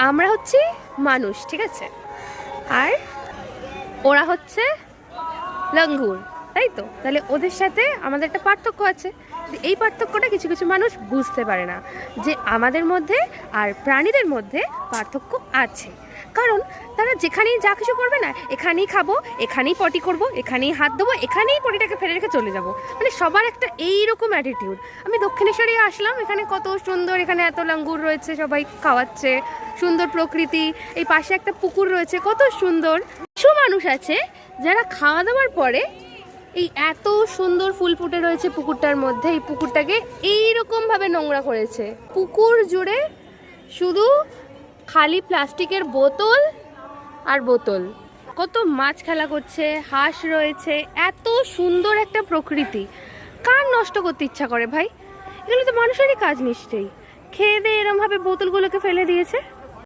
আমরা হচ্ছি মানুষ, ঠিক আছে, আর ওরা হচ্ছে লঙ্গুর, তাই তো? তাহলে ওদের সাথে আমাদের একটা পার্থক্য আছে। এই পার্থক্যটা কিছু কিছু মানুষ বুঝতে পারে না, যে আমাদের মধ্যে আর প্রাণীদের মধ্যে পার্থক্য আছে। কারণ তারা যেখানেই যা কিছু করবে না, এখানেই খাবো, এখানেই পটি করব, এখানেই হাত দেবো, এখানেই পটিটাকে ফেলে রেখে চলে যাব। মানে সবার একটা এইরকম অ্যাটিটিউড। আমি দক্ষিণেশ্বরে আসলাম, এখানে কত সুন্দর, এখানে এত লাঙ্গুর রয়েছে, সবাই খাওয়াচ্ছে, সুন্দর প্রকৃতি, এই পাশে একটা পুকুর রয়েছে, কত সুন্দর। কিছু মানুষ আছে যারা খাওয়া দাওয়ার পরে এই এত সুন্দর ফুল ফুটে রয়েছে পুকুরটার মধ্যে, এই পুকুরটাকে এইরকমভাবে নোংরা করেছে। পুকুর জুড়ে শুধু খালি প্লাস্টিকের বোতল আর বোতল। কত মাছ খেলা করছে, হাঁস রয়েছে, এত সুন্দর একটা প্রকৃতি। কার নষ্ট করতে ইচ্ছা করে ভাই? এগুলো তো মানুষেরই কাজ নিশ্চয়ই। খেয়ে দিয়ে এরমভাবে বোতলগুলোকে ফেলে দিয়েছে।